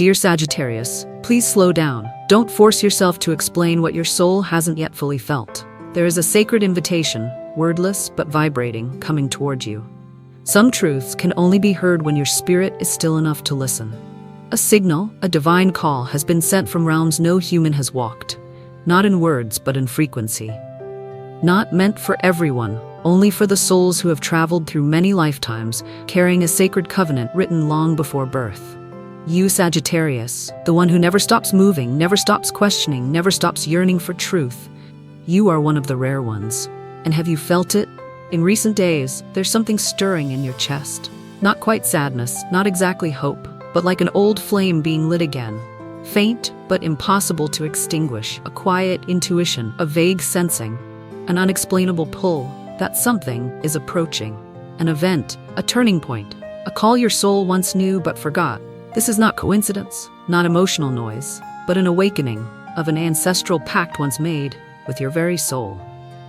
Dear Sagittarius, please slow down. Don't force yourself to explain what your soul hasn't yet fully felt. There is a sacred invitation, wordless but vibrating, coming toward you. Some truths can only be heard when your spirit is still enough to listen. A signal, a divine call, has been sent from realms no human has walked. Not in words, but in frequency. Not meant for everyone, only for the souls who have traveled through many lifetimes, carrying a sacred covenant written long before birth. You, Sagittarius, the one who never stops moving, never stops questioning, never stops yearning for truth. You are one of the rare ones. And have you felt it? In recent days, there's something stirring in your chest. Not quite sadness, not exactly hope, but like an old flame being lit again. Faint, but impossible to extinguish. A quiet intuition, a vague sensing, an unexplainable pull that something is approaching. An event, a turning point, a call your soul once knew but forgot. This is not coincidence, not emotional noise, but an awakening of an ancestral pact once made with your very soul.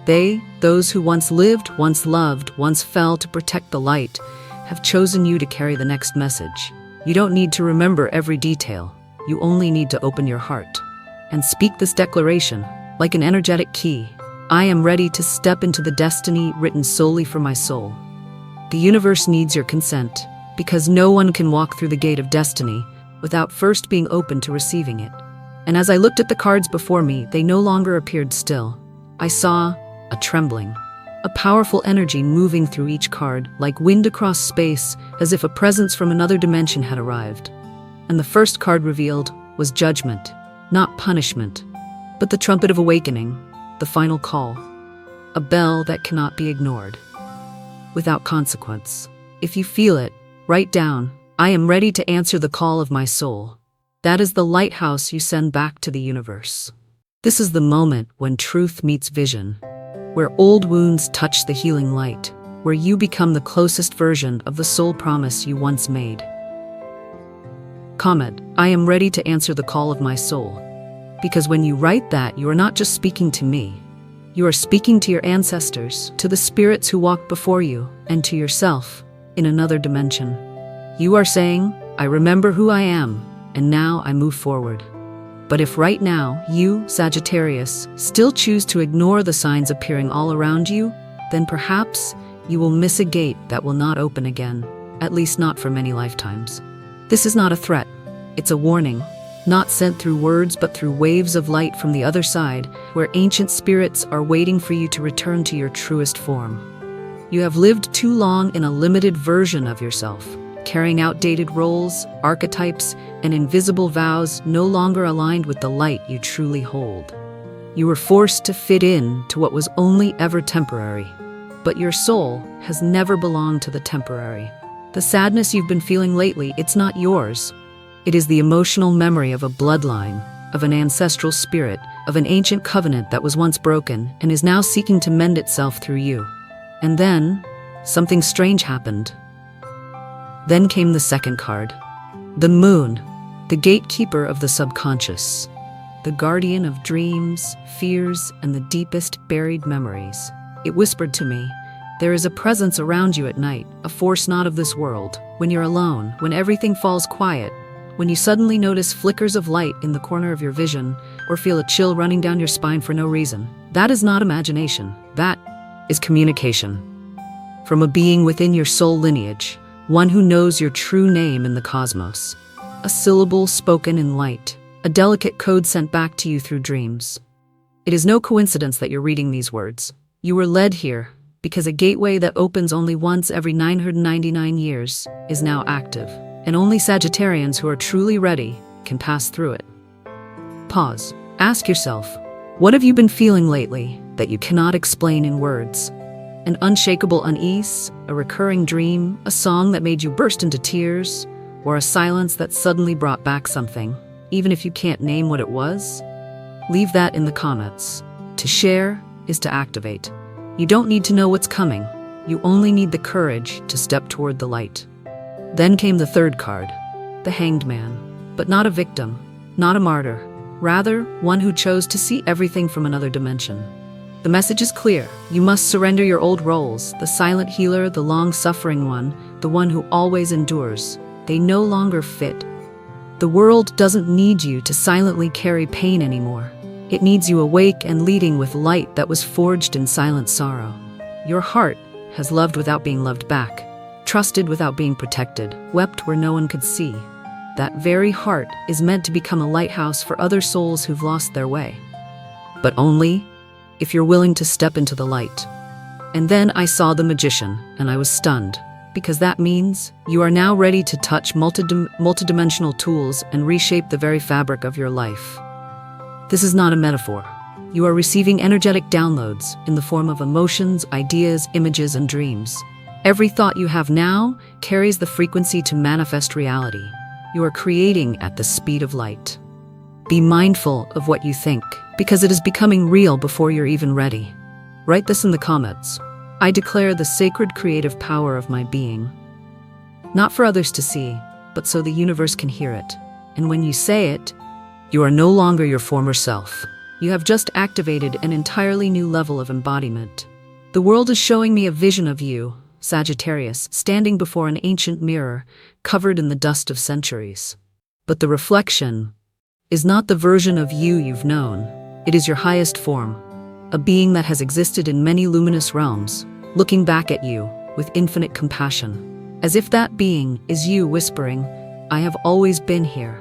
They, those who once lived, once loved, once fell to protect the light, have chosen you to carry the next message. You don't need to remember every detail. You only need to open your heart and speak this declaration like an energetic key. I am ready to step into the destiny written solely for my soul. The universe needs your consent, because no one can walk through the gate of destiny without first being open to receiving it. And as I looked at the cards before me, they no longer appeared still. I saw a trembling, a powerful energy moving through each card, like wind across space, as if a presence from another dimension had arrived. And the first card revealed was judgment, not punishment, but the trumpet of awakening, the final call, a bell that cannot be ignored, without consequence. If you feel it, write down, I am ready to answer the call of my soul. That is the lighthouse you send back to the universe. This is the moment when truth meets vision, where old wounds touch the healing light, where you become the closest version of the soul promise you once made. Comment, I am ready to answer the call of my soul. Because when you write that, you are not just speaking to me. You are speaking to your ancestors, to the spirits who walked before you, and to yourself in another dimension. You are saying, I remember who I am, and now I move forward. But if right now you, Sagittarius, still choose to ignore the signs appearing all around you, then perhaps you will miss a gate that will not open again, at least not for many lifetimes. This is not a threat. It's a warning, not sent through words but through waves of light from the other side, where ancient spirits are waiting for you to return to your truest form. You have lived too long in a limited version of yourself, carrying outdated roles, archetypes, and invisible vows no longer aligned with the light you truly hold. You were forced to fit in to what was only ever temporary. But your soul has never belonged to the temporary. The sadness you've been feeling lately, it's not yours. It is the emotional memory of a bloodline, of an ancestral spirit, of an ancient covenant that was once broken and is now seeking to mend itself through you. And then, something strange happened. Then came the second card. The moon, the gatekeeper of the subconscious, the guardian of dreams, fears, and the deepest buried memories. It whispered to me, there is a presence around you at night, a force not of this world. When you're alone, when everything falls quiet, when you suddenly notice flickers of light in the corner of your vision, or feel a chill running down your spine for no reason, that is not imagination. That is communication. From a being within your soul lineage, one who knows your true name in the cosmos. A syllable spoken in light, a delicate code sent back to you through dreams. It is no coincidence that you're reading these words. You were led here because a gateway that opens only once every 999 years is now active, and only Sagittarians who are truly ready can pass through it. Pause. Ask yourself, what have you been feeling lately that you cannot explain in words? An unshakable unease, a recurring dream, a song that made you burst into tears, or a silence that suddenly brought back something, even if you can't name what it was? Leave that in the comments. To share is to activate. You don't need to know what's coming. You only need the courage to step toward the light. Then came the third card, the Hanged Man, but not a victim, not a martyr, rather one who chose to see everything from another dimension. The message is clear. You must surrender your old roles, the silent healer, the long-suffering one, the one who always endures. They no longer fit. The world doesn't need you to silently carry pain anymore. It needs you awake and leading with light that was forged in silent sorrow. Your heart has loved without being loved back, trusted without being protected, wept where no one could see. That very heart is meant to become a lighthouse for other souls who've lost their way. But only if you're willing to step into the light. And then I saw the magician, and I was stunned, because that means you are now ready to touch multidimensional tools and reshape the very fabric of your life. This is not a metaphor. You are receiving energetic downloads in the form of emotions, ideas, images, and dreams. Every thought you have now carries the frequency to manifest reality. You are creating at the speed of light. Be mindful of what you think, because it is becoming real before you're even ready. Write this in the comments. I declare the sacred creative power of my being. Not for others to see, but so the universe can hear it. And when you say it, you are no longer your former self. You have just activated an entirely new level of embodiment. The world is showing me a vision of you, Sagittarius, standing before an ancient mirror, covered in the dust of centuries. But the reflection is not the version of you you've known. It is your highest form, a being that has existed in many luminous realms, looking back at you with infinite compassion, as if that being is you whispering, "I have always been here."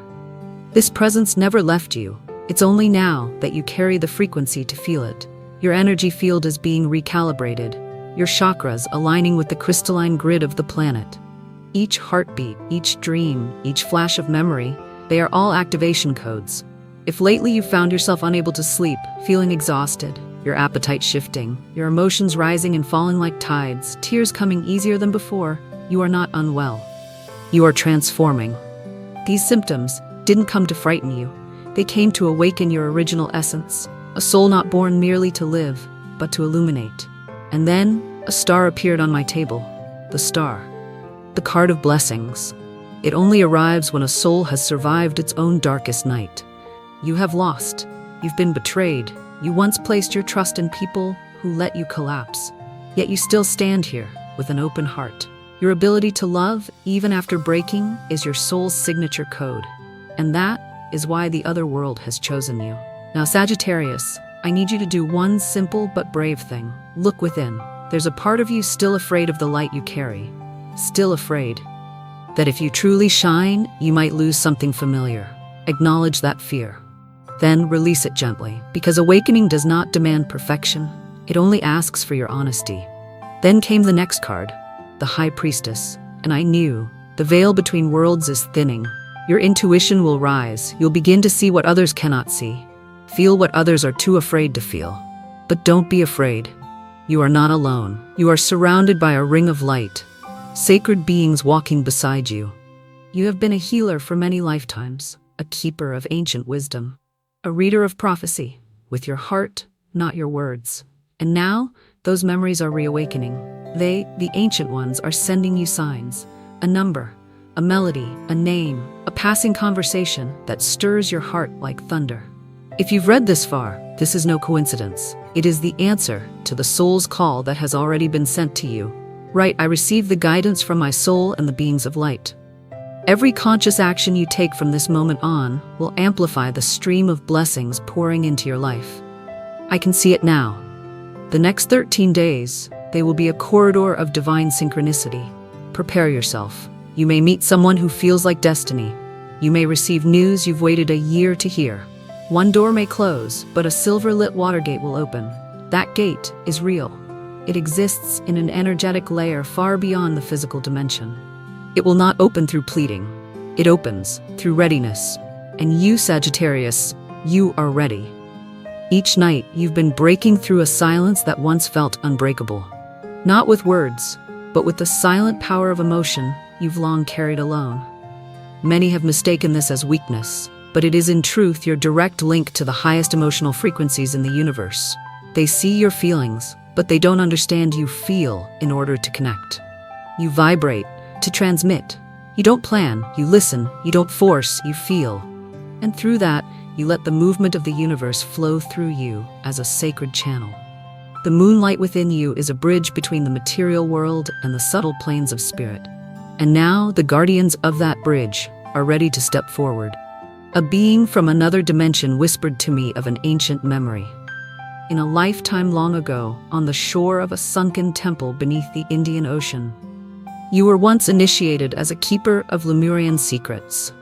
This presence never left you. It's only now that you carry the frequency to feel it. Your energy field is being recalibrated, your chakras aligning with the crystalline grid of the planet. Each heartbeat, each dream, each flash of memory, they are all activation codes. If lately you found yourself unable to sleep, feeling exhausted, your appetite shifting, your emotions rising and falling like tides, tears coming easier than before, you are not unwell. You are transforming. These symptoms didn't come to frighten you. They came to awaken your original essence, a soul not born merely to live, but to illuminate. And then a star appeared on my table. The star. The card of blessings. It only arrives when a soul has survived its own darkest night. You have lost. You've been betrayed. You once placed your trust in people who let you collapse. Yet you still stand here with an open heart. Your ability to love, even after breaking, is your soul's signature code. And that is why the other world has chosen you. Now, Sagittarius, I need you to do one simple but brave thing. Look within. There's a part of you still afraid of the light you carry. Still afraid that if you truly shine, you might lose something familiar. Acknowledge that fear. Then release it gently, because awakening does not demand perfection. It only asks for your honesty. Then came the next card, the High Priestess, and I knew the veil between worlds is thinning. Your intuition will rise. You'll begin to see what others cannot see. Feel what others are too afraid to feel. But don't be afraid. You are not alone. You are surrounded by a ring of light, sacred beings walking beside you. You have been a healer for many lifetimes, a keeper of ancient wisdom, a reader of prophecy, with your heart, not your words. And now, those memories are reawakening. They, the ancient ones, are sending you signs, a number, a melody, a name, a passing conversation that stirs your heart like thunder. If you've read this far, this is no coincidence. It is the answer to the soul's call that has already been sent to you. Right, I receive the guidance from my soul and the beings of light. Every conscious action you take from this moment on will amplify the stream of blessings pouring into your life. I can see it now. The next 13 days, they will be a corridor of divine synchronicity. Prepare yourself. You may meet someone who feels like destiny. You may receive news you've waited a year to hear. One door may close, but a silver-lit water gate will open. That gate is real. It exists in an energetic layer far beyond the physical dimension. It will not open through pleading. It opens through readiness. And you, Sagittarius, you are ready. Each night, you've been breaking through a silence that once felt unbreakable. Not with words, but with the silent power of emotion you've long carried alone. Many have mistaken this as weakness, but it is in truth your direct link to the highest emotional frequencies in the universe. They see your feelings, but they don't understand you feel in order to connect. You vibrate to transmit. You don't plan, you listen, you don't force, you feel. And through that, you let the movement of the universe flow through you as a sacred channel. The moonlight within you is a bridge between the material world and the subtle planes of spirit. And now, the guardians of that bridge, are ready to step forward. A being from another dimension whispered to me of an ancient memory. In a lifetime long ago, on the shore of a sunken temple beneath the Indian Ocean, you were once initiated as a keeper of Lemurian secrets,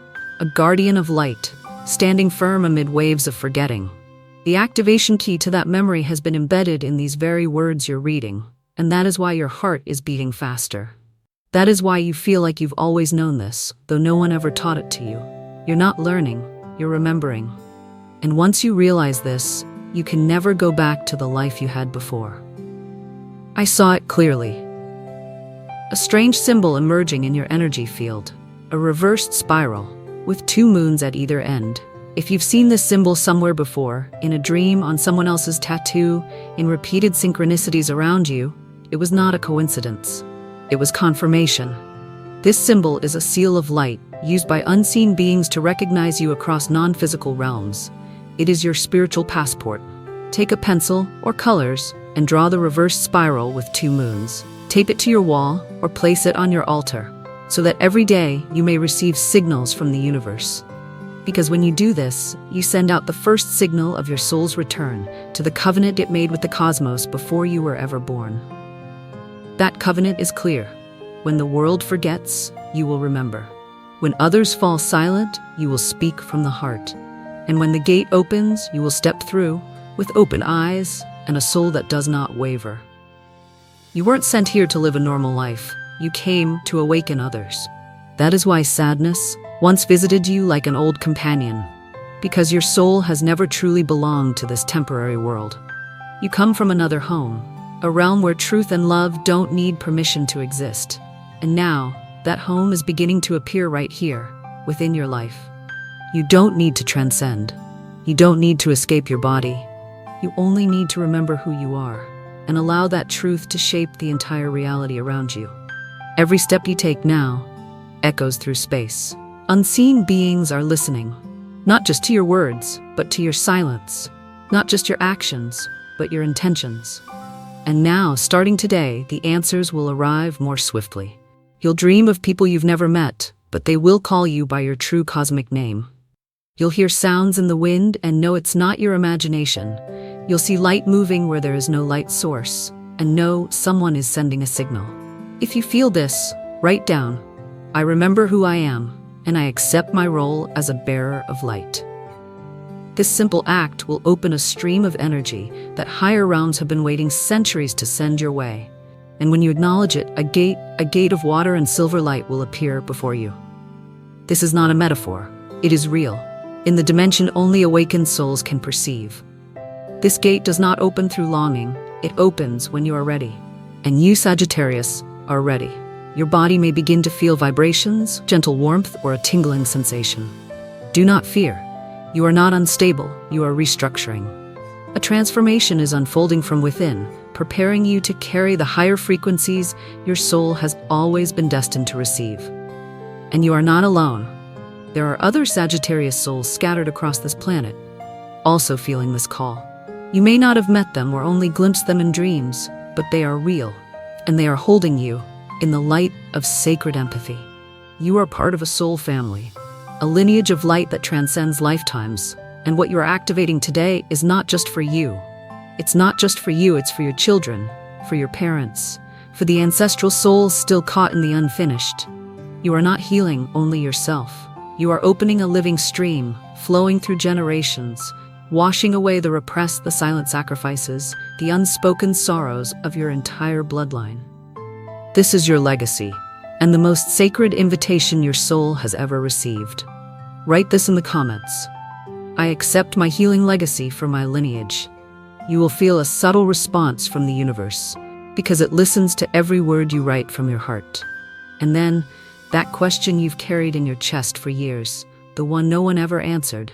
a guardian of light, standing firm amid waves of forgetting. The activation key to that memory has been embedded in these very words you're reading, and that is why your heart is beating faster. That is why you feel like you've always known this, though no one ever taught it to you. You're not learning, you're remembering. And once you realize this, you can never go back to the life you had before. I saw it clearly. A strange symbol emerging in your energy field, a reversed spiral, with 2 moons at either end. If you've seen this symbol somewhere before, in a dream, on someone else's tattoo, in repeated synchronicities around you, it was not a coincidence. It was confirmation. This symbol is a seal of light, used by unseen beings to recognize you across non-physical realms. It is your spiritual passport. Take a pencil or colors and draw the reversed spiral with 2 moons. Tape it to your wall or place it on your altar, so that every day you may receive signals from the universe. Because when you do this, you send out the first signal of your soul's return to the covenant it made with the cosmos before you were ever born. That covenant is clear. When the world forgets, you will remember. When others fall silent, you will speak from the heart. And when the gate opens, you will step through with open eyes and a soul that does not waver. You weren't sent here to live a normal life. You came to awaken others. That is why sadness once visited you like an old companion, because your soul has never truly belonged to this temporary world. You come from another home, a realm where truth and love don't need permission to exist. And now, that home is beginning to appear right here, within your life. You don't need to transcend. You don't need to escape your body. You only need to remember who you are, and allow that truth to shape the entire reality around you. Every step you take now echoes through space. Unseen beings are listening, not just to your words, but to your silence, not just your actions, but your intentions. And now, starting today, the answers will arrive more swiftly. You'll dream of people you've never met, but they will call you by your true cosmic name. You'll hear sounds in the wind and know it's not your imagination. You'll see light moving where there is no light source, and know someone is sending a signal. If you feel this, write down, I remember who I am, and I accept my role as a bearer of light. This simple act will open a stream of energy that higher realms have been waiting centuries to send your way. And when you acknowledge it, a gate of water and silver light will appear before you. This is not a metaphor. It is real, in the dimension only awakened souls can perceive. This gate does not open through longing. It opens when you are ready. And you, Sagittarius, are ready. Your body may begin to feel vibrations, gentle warmth, or a tingling sensation. Do not fear. You are not unstable, you are restructuring. A transformation is unfolding from within, preparing you to carry the higher frequencies your soul has always been destined to receive. And you are not alone. There are other Sagittarius souls scattered across this planet, also feeling this call. You may not have met them or only glimpsed them in dreams, but they are real, and they are holding you in the light of sacred empathy. You are part of a soul family, a lineage of light that transcends lifetimes, and what you are activating today is not just for you. It's not just for you, it's for your children, for your parents, for the ancestral souls still caught in the unfinished. You are not healing only yourself. You are opening a living stream, flowing through generations, washing away the repressed, the silent sacrifices, the unspoken sorrows of your entire bloodline. This is your legacy, and the most sacred invitation your soul has ever received. Write this in the comments. I accept my healing legacy for my lineage. You will feel a subtle response from the universe, because it listens to every word you write from your heart. And then, that question you've carried in your chest for years, the one no one ever answered,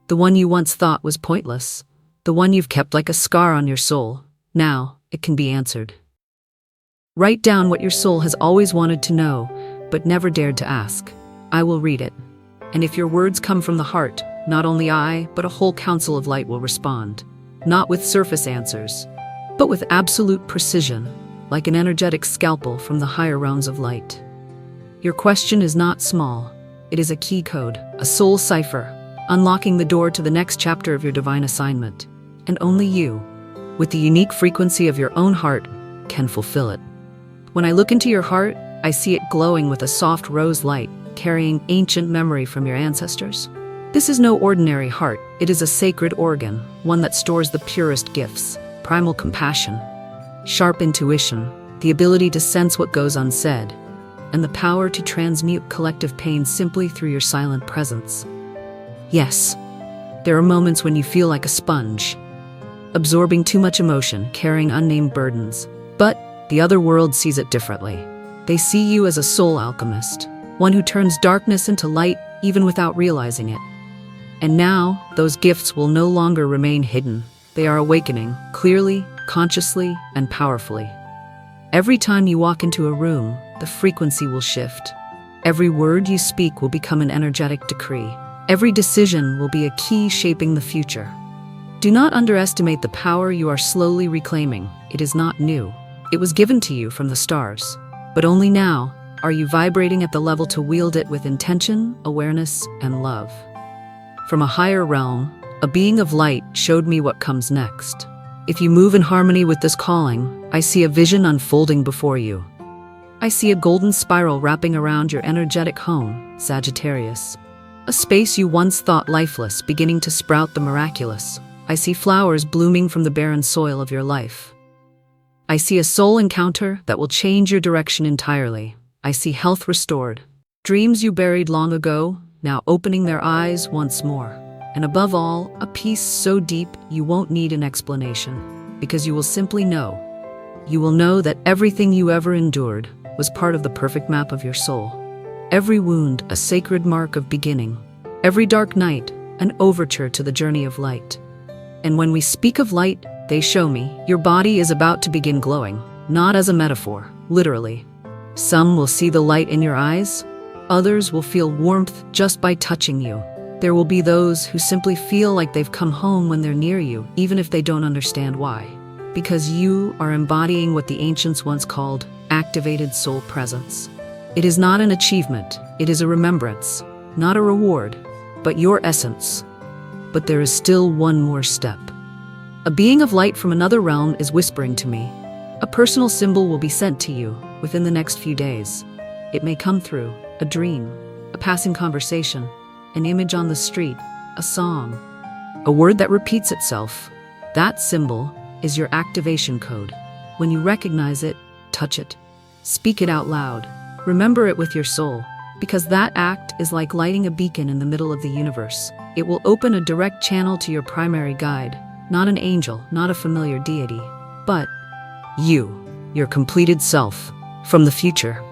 the one you once thought was pointless, the one you've kept like a scar on your soul, now it can be answered. Write down what your soul has always wanted to know, but never dared to ask. I will read it. And if your words come from the heart, not only I, but a whole council of light will respond. Not with surface answers, but with absolute precision, like an energetic scalpel from the higher realms of light. Your question is not small. It is a key code, a soul cipher, unlocking the door to the next chapter of your divine assignment. And only you, with the unique frequency of your own heart, can fulfill it. When I look into your heart, I see it glowing with a soft rose light, carrying ancient memory from your ancestors. This is no ordinary heart. It is a sacred organ, one that stores the purest gifts, primal compassion, sharp intuition, the ability to sense what goes unsaid, and the power to transmute collective pain simply through your silent presence. Yes, there are moments when you feel like a sponge, absorbing too much emotion, carrying unnamed burdens. But the other world sees it differently. They see you as a soul alchemist, one who turns darkness into light even without realizing it. And now, those gifts will no longer remain hidden. They are awakening, clearly, consciously, and powerfully. Every time you walk into a room, the frequency will shift. Every word you speak will become an energetic decree. Every decision will be a key shaping the future. Do not underestimate the power you are slowly reclaiming. It is not new. It was given to you from the stars. But only now are you vibrating at the level to wield it with intention, awareness, and love. From a higher realm, a being of light showed me what comes next. If you move in harmony with this calling, I see a vision unfolding before you. I see a golden spiral wrapping around your energetic home, Sagittarius. A space you once thought lifeless, beginning to sprout the miraculous. I see flowers blooming from the barren soil of your life. I see a soul encounter that will change your direction entirely. I see health restored. Dreams you buried long ago, now opening their eyes once more. And above all, a peace so deep you won't need an explanation, because you will simply know. You will know that everything you ever endured was part of the perfect map of your soul. Every wound, a sacred mark of beginning. Every dark night, an overture to the journey of light. And when we speak of light, they show me your body is about to begin glowing, not as a metaphor, literally. Some will see the light in your eyes, others will feel warmth just by touching you. There will be those who simply feel like they've come home when they're near you, even if they don't understand why. Because you are embodying what the ancients once called activated soul presence. It is not an achievement, it is a remembrance, not a reward, but your essence. But there is still one more step. A being of light from another realm is whispering to me. A personal symbol will be sent to you within the next few days. It may come through a dream, a passing conversation, an image on the street, a song, a word that repeats itself. That symbol is your activation code. When you recognize it, touch it, speak it out loud, remember it with your soul, because that act is like lighting a beacon in the middle of the universe. It will open a direct channel to your primary guide, not an angel, not a familiar deity, but you, your completed self, from the future.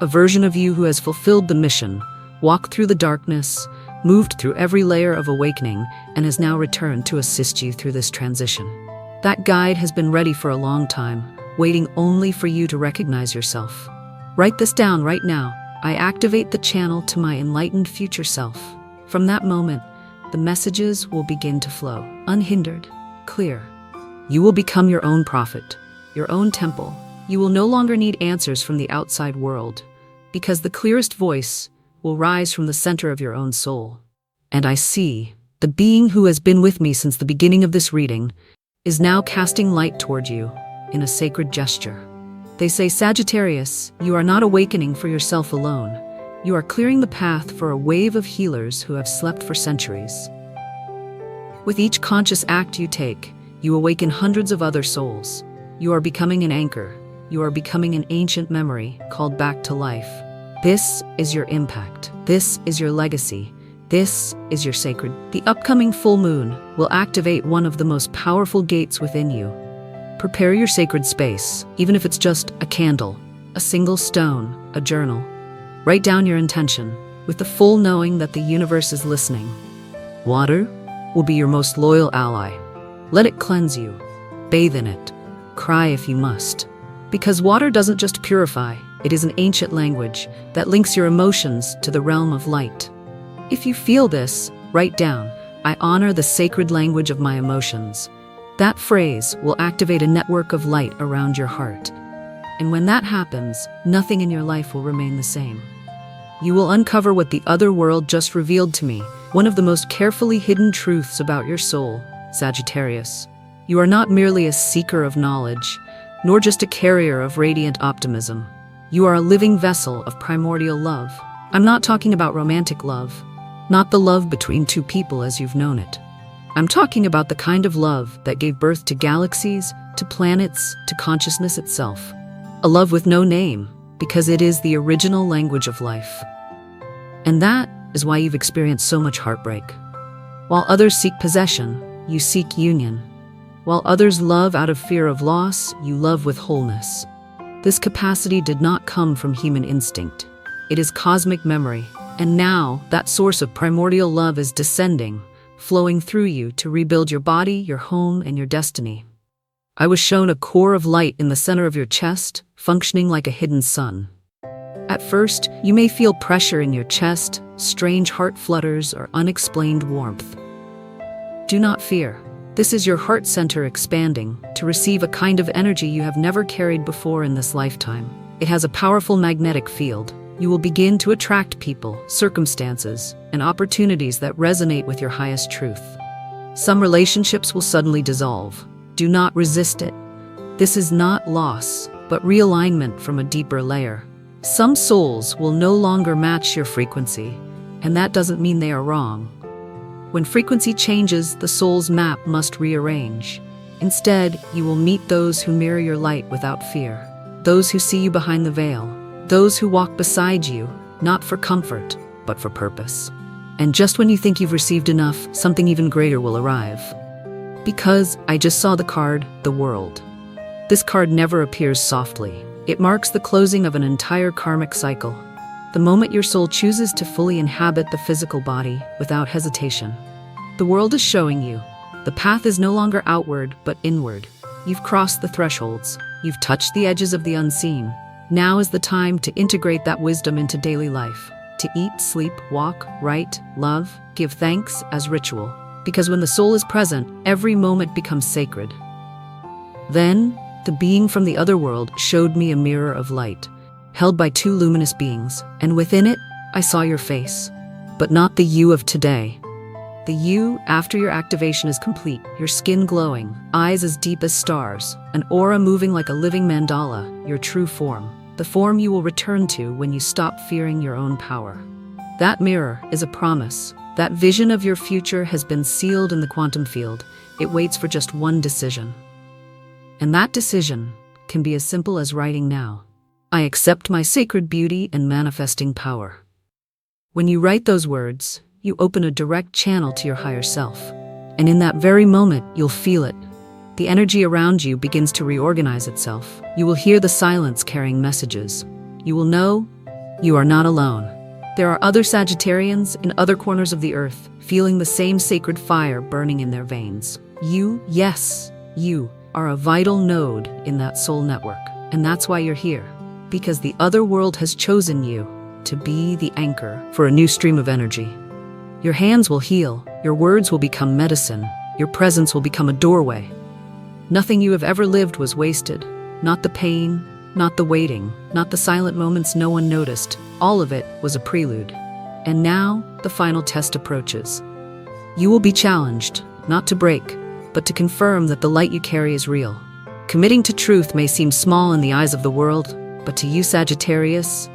A version of you who has fulfilled the mission, walked through the darkness, moved through every layer of awakening, and has now returned to assist you through this transition. That guide has been ready for a long time, waiting only for you to recognize yourself. Write this down right now. I activate the channel to my enlightened future self. From that moment, the messages will begin to flow, unhindered, clear. You will become your own prophet, your own temple. You will no longer need answers from the outside world, because the clearest voice will rise from the center of your own soul. And I see the being who has been with me since the beginning of this reading is now casting light toward you in a sacred gesture. They say, Sagittarius, you are not awakening for yourself alone. You are clearing the path for a wave of healers who have slept for centuries. With each conscious act you take, you awaken hundreds of other souls. You are becoming an anchor. You are becoming an ancient memory called back to life. This is your impact. This is your legacy. This is your sacred. The upcoming full moon will activate one of the most powerful gates within you. Prepare your sacred space, even if it's just a candle, a single stone, a journal. Write down your intention, with the full knowing that the universe is listening. Water will be your most loyal ally. Let it cleanse you. Bathe in it. Cry if you must. Because water doesn't just purify, it is an ancient language that links your emotions to the realm of light. If you feel this, write down, I honor the sacred language of my emotions. That phrase will activate a network of light around your heart. And when that happens, nothing in your life will remain the same. you will uncover what the other world just revealed to me, one of the most carefully hidden truths about your soul, Sagittarius. You are not merely a seeker of knowledge, nor just a carrier of radiant optimism. You are a living vessel of primordial love. I'm not talking about romantic love, not the love between two people as you've known it. I'm talking about the kind of love that gave birth to galaxies, to planets, to consciousness itself. A love with no name, because it is the original language of life. And that is why you've experienced so much heartbreak. While others seek possession, you seek union. While others love out of fear of loss, you love with wholeness. This capacity did not come from human instinct. It is cosmic memory, and now that source of primordial love is descending, flowing through you to rebuild your body, your home, and your destiny. I was shown a core of light in the center of your chest, functioning like a hidden sun. At first, you may feel pressure in your chest, strange heart flutters, or unexplained warmth. Do not fear. This is your heart center expanding to receive a kind of energy you have never carried before in this lifetime. It has a powerful magnetic field. You will begin to attract people, circumstances, and opportunities that resonate with your highest truth. Some relationships will suddenly dissolve. Do not resist it. This is not loss, but realignment from a deeper layer. Some souls will no longer match your frequency, and that doesn't mean they are wrong. When frequency changes, the soul's map must rearrange. Instead, you will meet those who mirror your light without fear, those who see you behind the veil, those who walk beside you, not for comfort, but for purpose. And just when you think you've received enough, something even greater will arrive. Because I just saw the card, the world. This card never appears softly. It marks the closing of an entire karmic cycle. The moment your soul chooses to fully inhabit the physical body without hesitation. The world is showing you. The path is no longer outward, but inward. You've crossed the thresholds. You've touched the edges of the unseen. Now is the time to integrate that wisdom into daily life. To eat, sleep, walk, write, love, give thanks as ritual. Because when the soul is present, every moment becomes sacred. Then, the being from the other world showed me a mirror of light, held by two luminous beings, and within it, I saw your face. But not the you of today. The you after your activation is complete, your skin glowing, eyes as deep as stars, an aura moving like a living mandala, your true form. The form you will return to when you stop fearing your own power. That mirror is a promise. That vision of your future has been sealed in the quantum field. It waits for just one decision. And that decision can be as simple as writing now. I accept my sacred beauty and manifesting power. When you write those words, you open a direct channel to your higher self. And in that very moment, you'll feel it. The energy around you begins to reorganize itself. You will hear the silence carrying messages. You will know you are not alone. There are other Sagittarians in other corners of the earth, feeling the same sacred fire burning in their veins. You, yes, you, are a vital node in that soul network. And that's why you're here. Because the other world has chosen you to be the anchor for a new stream of energy. Your hands will heal, your words will become medicine, your presence will become a doorway. Nothing you have ever lived was wasted. Not the pain, not the waiting, not the silent moments no one noticed. All of it was a prelude. And now, the final test approaches. You will be challenged, not to break, but to confirm that the light you carry is real. Committing to truth may seem small in the eyes of the world, but to you, Sagittarius,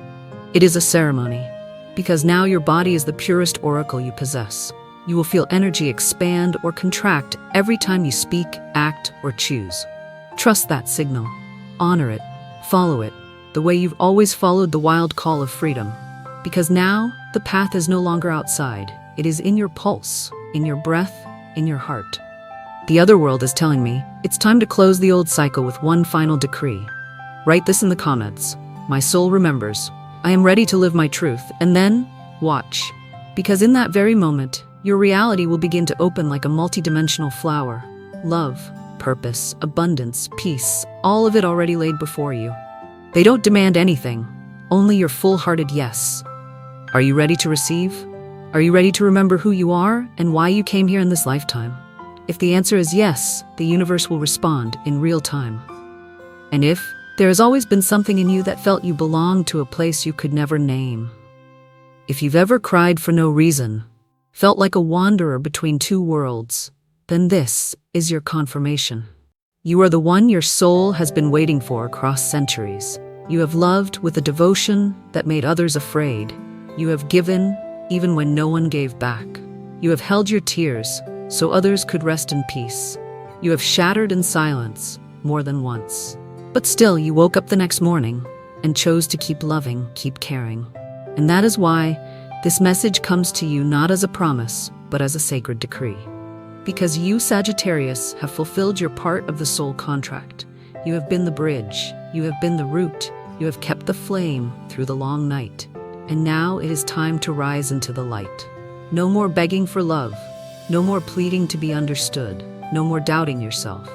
it is a ceremony. Because now your body is the purest oracle you possess. You will feel energy expand or contract every time you speak, act, or choose. Trust that signal. Honor it. Follow it, the way you've always followed the wild call of freedom. Because now, the path is no longer outside. It is in your pulse, in your breath, in your heart. The other world is telling me, it's time to close the old cycle with one final decree. Write this in the comments. My soul remembers. I am ready to live my truth. And then, watch. Because in that very moment, your reality will begin to open like a multidimensional flower. Love, purpose, abundance, peace, all of it already laid before you. They don't demand anything, only your full-hearted yes. Are you ready to receive? Are you ready to remember who you are and why you came here in this lifetime? If the answer is yes, the universe will respond in real time. And if there has always been something in you that felt you belonged to a place you could never name, If you've ever cried for no reason, felt like a wanderer between two worlds, then this is your confirmation. You are the one your soul has been waiting for across centuries. You have loved with a devotion that made others afraid. You have given even when no one gave back. You have held your tears so others could rest in peace. You have shattered in silence more than once. But still, you woke up the next morning and chose to keep loving, keep caring. And that is why this message comes to you not as a promise, but as a sacred decree. Because you, Sagittarius, have fulfilled your part of the soul contract. You have been the bridge, you have been the root, you have kept the flame through the long night. And now it is time to rise into the light. No more begging for love, no more pleading to be understood, no more doubting yourself.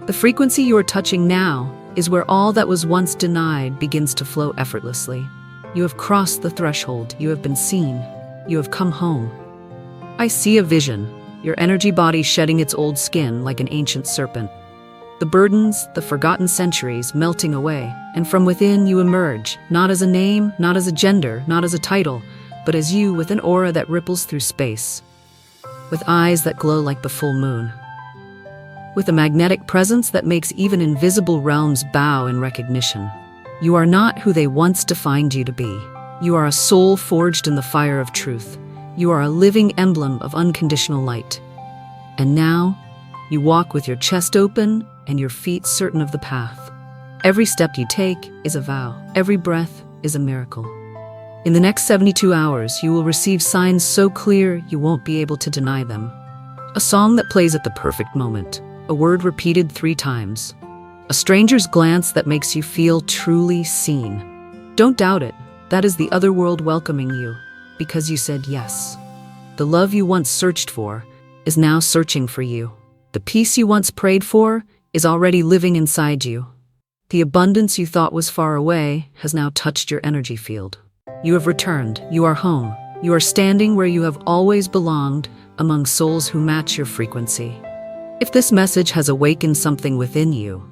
The frequency you are touching now is where all that was once denied begins to flow effortlessly. You have crossed the threshold, you have been seen, you have come home. I see a vision, your energy body shedding its old skin like an ancient serpent. The burdens, the forgotten centuries melting away, and from within you emerge, not as a name, not as a gender, not as a title, but as you with an aura that ripples through space, with eyes that glow like the full moon, with a magnetic presence that makes even invisible realms bow in recognition. You are not who they once defined you to be. You are a soul forged in the fire of truth. You are a living emblem of unconditional light. And now, you walk with your chest open and your feet certain of the path. Every step you take is a vow. Every breath is a miracle. In the next 72 hours, you will receive signs so clear you won't be able to deny them. A song that plays at the perfect moment. A word repeated 3 times. A stranger's glance that makes you feel truly seen. Don't doubt it. That is the other world welcoming you, because you said yes. The love you once searched for is now searching for you. The peace you once prayed for is already living inside you. The abundance you thought was far away has now touched your energy field. You have returned. You are home. You are standing where you have always belonged, among souls who match your frequency. If this message has awakened something within you,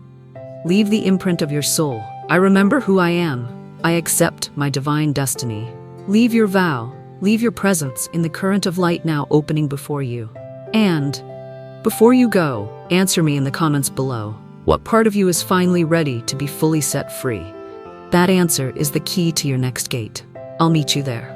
leave the imprint of your soul. I remember who I am. I accept my divine destiny. Leave your vow. Leave your presence in the current of light now opening before you. And before you go, answer me in the comments below. What part of you is finally ready to be fully set free? That answer is the key to your next gate. I'll meet you there.